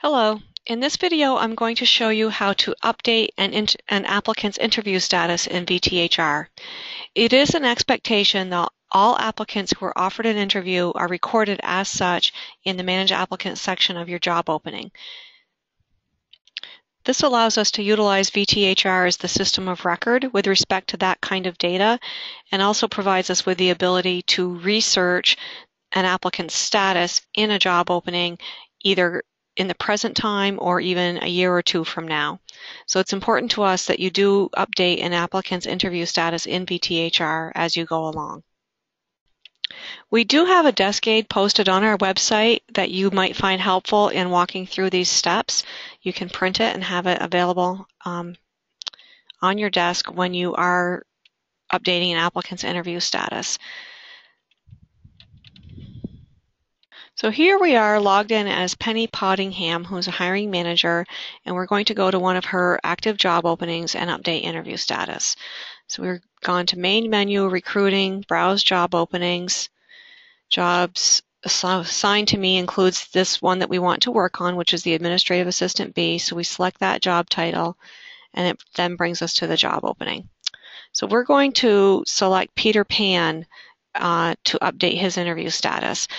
Hello. In this video, I'm going to show you how to update an applicant's interview status in VTHR. It is an expectation that all applicants who are offered an interview are recorded as such in the Manage Applicants section of your job opening. This allows us to utilize VTHR as the system of record with respect to that kind of data, and also provides us with the ability to research an applicant's status in a job opening, either in the present time or even a year or two from now. So it's important to us that you do update an applicant's interview status in VTHR as you go along. We do have a desk aid posted on our website that you might find helpful in walking through these steps. You can print it and have it available on your desk when you are updating an applicant's interview status. So here we are logged in as Penny Pottingham, who's a hiring manager, and we're going to go to one of her active job openings and update interview status. So we're gone to main menu, recruiting, browse job openings. Jobs assigned to me includes this one that we want to work on, which is the Administrative Assistant B. So we select that job title, and it then brings us to the job opening. So we're going to select Peter Pan to update his interview status.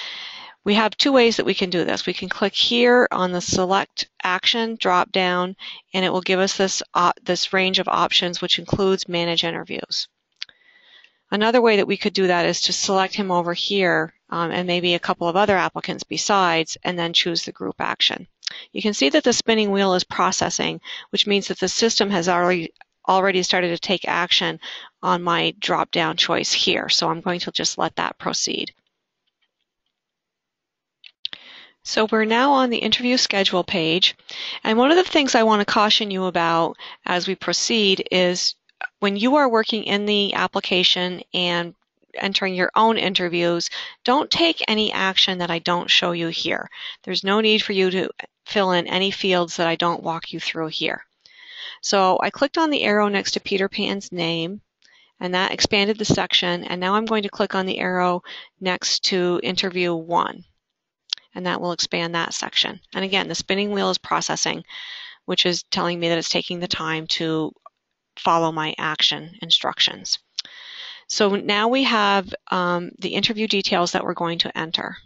We have two ways that we can do this. We can click here on the Select Action drop down, and it will give us this range of options, which includes Manage Interviews. Another way that we could do that is to select him over here and maybe a couple of other applicants besides, and then choose the group action. You can see that the spinning wheel is processing, which means that the system has already started to take action on my drop down choice here. So I'm going to just let that proceed. So we're now on the interview schedule page, and one of the things I want to caution you about as we proceed is when you are working in the application and entering your own interviews, don't take any action that I don't show you here. There's no need for you to fill in any fields that I don't walk you through here. So I clicked on the arrow next to Peter Pan's name, and that expanded the section, and now I'm going to click on the arrow next to Interview 1. And that will expand that section. And again, the spinning wheel is processing, which is telling me that it's taking the time to follow my action instructions. So now we have the interview details that we're going to enter.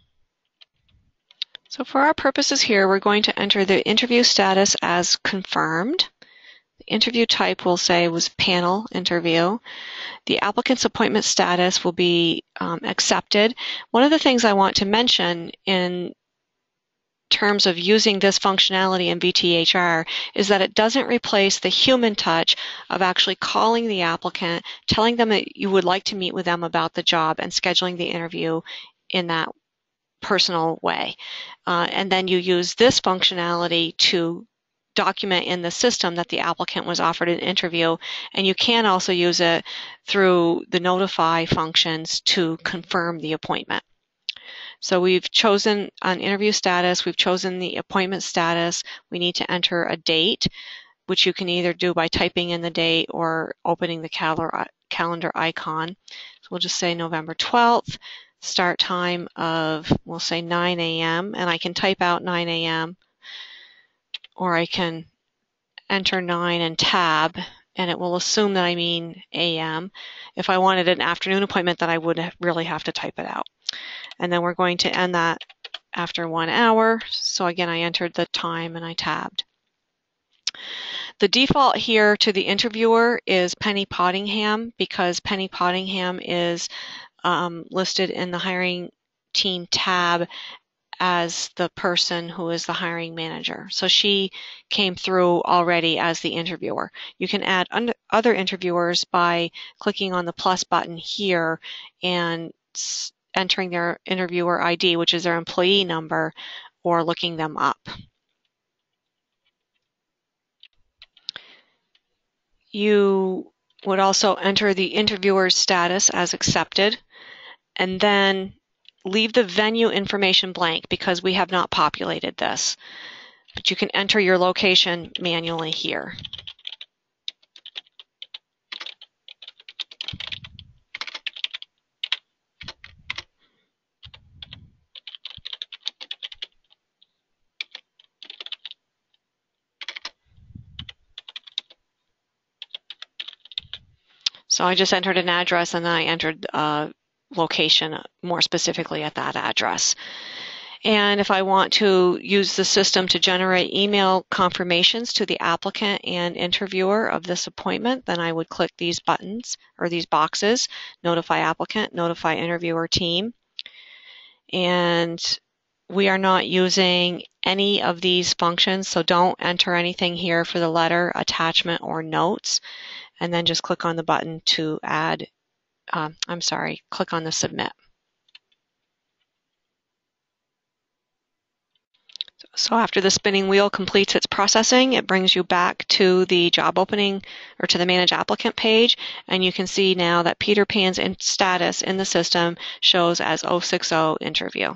So for our purposes here, we're going to enter the interview status as confirmed. The interview type will say was panel interview. The applicant's appointment status will be accepted. One of the things I want to mention in terms of using this functionality in VTHR is that it doesn't replace the human touch of actually calling the applicant, telling them that you would like to meet with them about the job, and scheduling the interview in that personal way. And then you use this functionality to document in the system that the applicant was offered an interview, and you can also use it through the notify functions to confirm the appointment. So we've chosen an interview status, we've chosen the appointment status. We need to enter a date, which you can either do by typing in the date or opening the calendar icon. So we'll just say November 12th, start time of, we'll say 9 a.m., and I can type out 9 a.m., or I can enter 9 and tab, and it will assume that I mean a.m. If I wanted an afternoon appointment, then I would really have to type it out. And then we're going to end that after 1 hour. So again, I entered the time and I tabbed. The default here to the interviewer is Penny Pottingham, because Penny Pottingham is listed in the hiring team tab as the person who is the hiring manager. So she came through already as the interviewer. You can add other interviewers by clicking on the plus button here and entering their interviewer ID, which is their employee number, or looking them up. You would also enter the interviewer's status as accepted, and then leave the venue information blank because we have not populated this. But you can enter your location manually here. So I just entered an address and then I entered location more specifically at that address. And if I want to use the system to generate email confirmations to the applicant and interviewer of this appointment, then I would click these buttons or these boxes, notify applicant, notify interviewer team. And we are not using any of these functions, so don't enter anything here for the letter, attachment, or notes. And then just click on the button to add, click on the submit. So after the spinning wheel completes its processing, it brings you back to the job opening or to the Manage Applicant page, and you can see now that Peter Pan's status in the system shows as 060 interview.